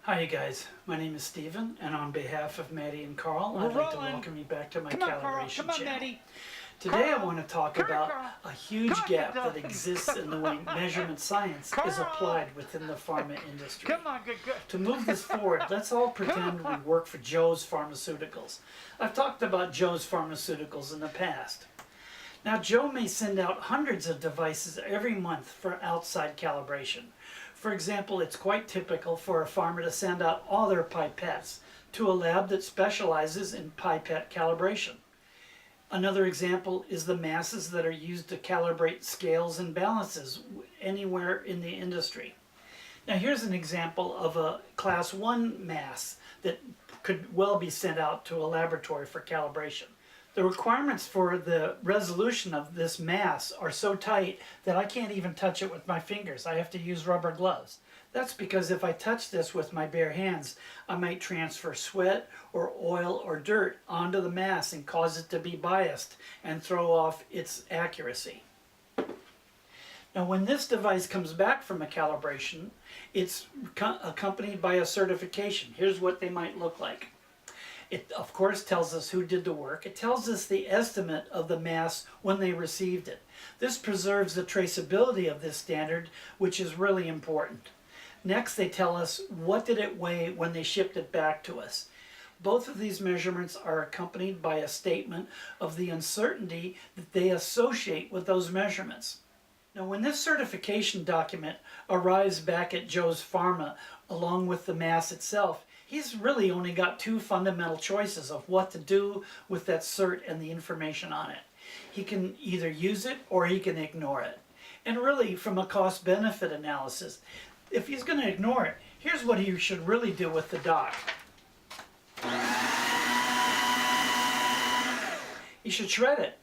Hi you guys, my name is Steven, and on behalf of Maddie and Carl, I'd like to welcome you back to my calibration channel. Maddie. Today I want to talk about Carl. a huge gap that exists in the way measurement science is applied within the pharma industry. Come on, good. To move this forward, let's all pretend we work for Joe's Pharmaceuticals. I've talked about Joe's Pharmaceuticals in the past. Now, Joe may send out hundreds of devices every month for outside calibration. For example, it's quite typical for a pharma to send out all their pipettes to a lab that specializes in pipette calibration. Another example is the masses that are used to calibrate scales and balances anywhere in the industry. Now, here's an example of a class 1 mass that could well be sent out to a laboratory for calibration. The requirements for the resolution of this mass are so tight that I can't even touch it with my fingers. I have to use rubber gloves. That's because if I touch this with my bare hands, I might transfer sweat or oil or dirt onto the mass and cause it to be biased and throw off its accuracy. Now, when this device comes back from a calibration, it's accompanied by a certification. Here's what they might look like. It, of course, tells us who did the work. It tells us the estimate of the mass when they received it. This preserves the traceability of this standard, which is really important. Next, they tell us what did it weigh when they shipped it back to us. Both of these measurements are accompanied by a statement of the uncertainty that they associate with those measurements. Now, when this certification document arrives back at Joe's Pharma along with the mass itself, he's really only got two fundamental choices of what to do with that cert and the information on it. He can either use it or he can ignore it. And really, from a cost-benefit analysis, if he's going to ignore it, here's what he should really do with the doc. He should shred it.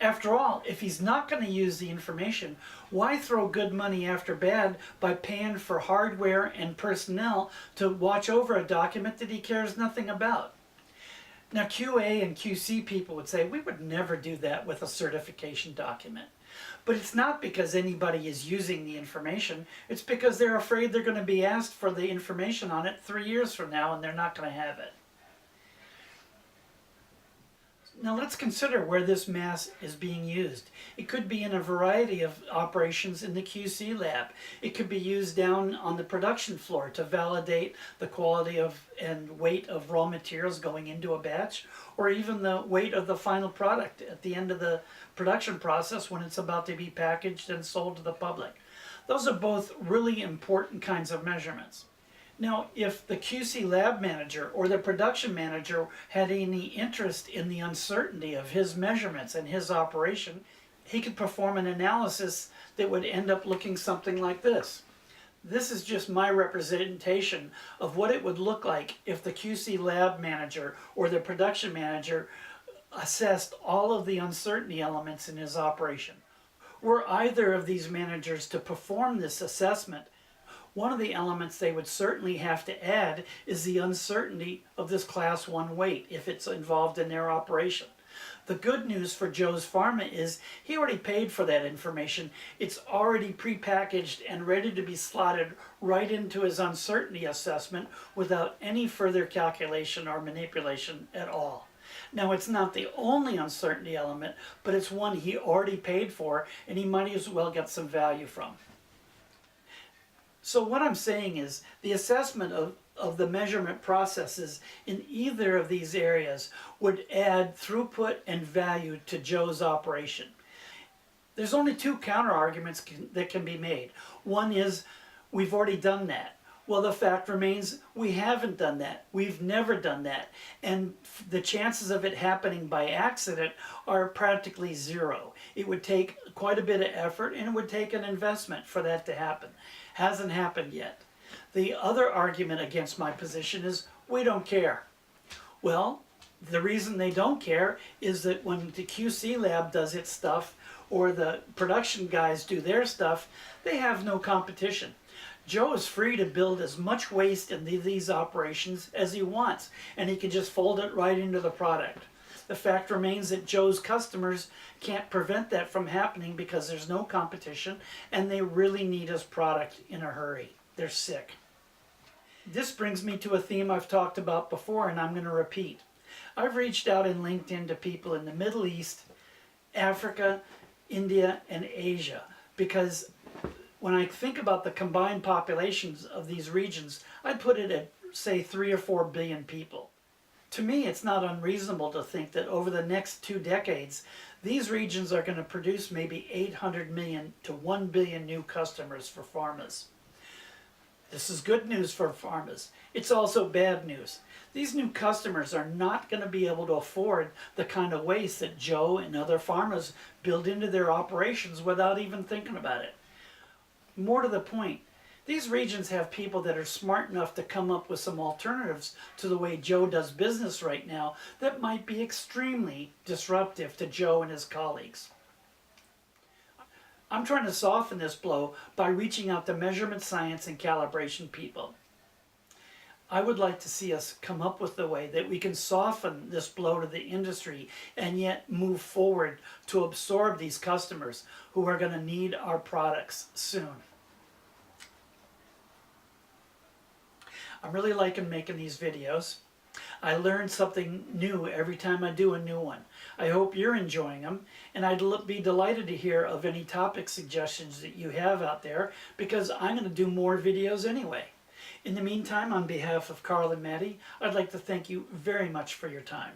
After all, if he's not going to use the information, why throw good money after bad by paying for hardware and personnel to watch over a document that he cares nothing about? Now, QA and QC people would say, we would never do that with a certification document. But it's not because anybody is using the information. It's because they're afraid they're going to be asked for the information on it 3 years from now and they're not going to have it. Now let's consider where this mass is being used. It could be in a variety of operations in the QC lab. It could be used down on the production floor to validate the quality of and weight of raw materials going into a batch, or even the weight of the final product at the end of the production process when it's about to be packaged and sold to the public. Those are both really important kinds of measurements. Now, if the QC lab manager or the production manager had any interest in the uncertainty of his measurements and his operation, he could perform an analysis that would end up looking something like this. This is just my representation of what it would look like if the QC lab manager or the production manager assessed all of the uncertainty elements in his operation. Were either of these managers to perform this assessment, one of the elements they would certainly have to add is the uncertainty of this class 1 weight if it's involved in their operation. The good news for Joe's Pharma is he already paid for that information. It's already prepackaged and ready to be slotted right into his uncertainty assessment without any further calculation or manipulation at all. Now, it's not the only uncertainty element, but it's one he already paid for and he might as well get some value from. So what I'm saying is the assessment of the measurement processes in either of these areas would add throughput and value to Joe's operation. There's only two counter arguments that can be made. One is, we've already done that. Well, the fact remains we haven't done that. We've never done that. And the chances of it happening by accident are practically zero. It would take quite a bit of effort and it would take an investment for that to happen. Hasn't happened yet. The other argument against my position is we don't care. Well, the reason they don't care is that when the QC lab does its stuff or the production guys do their stuff, they have no competition. Joe is free to build as much waste in these operations as he wants, and he can just fold it right into the product. The fact remains that Joe's customers can't prevent that from happening because there's no competition, and they really need his product in a hurry. They're sick. This brings me to a theme I've talked about before, and I'm going to repeat. I've reached out in LinkedIn to people in the Middle East, Africa, India, and Asia, because when I think about the combined populations of these regions, I'd put it at, say, 3 or 4 billion people. To me, it's not unreasonable to think that over the next 2 decades, these regions are going to produce maybe 800 million to 1 billion new customers for pharmas. This is good news for pharmas. It's also bad news. These new customers are not going to be able to afford the kind of waste that Joe and other pharmas build into their operations without even thinking about it. More to the point, these regions have people that are smart enough to come up with some alternatives to the way Joe does business right now that might be extremely disruptive to Joe and his colleagues. I'm trying to soften this blow by reaching out to measurement science and calibration people. I would like to see us come up with a way that we can soften this blow to the industry and yet move forward to absorb these customers who are going to need our products soon. I'm really liking making these videos. I learn something new every time I do a new one. I hope you're enjoying them, and I'd be delighted to hear of any topic suggestions that you have out there, because I'm going to do more videos anyway. In the meantime, on behalf of Carl and Maddie, I'd like to thank you very much for your time.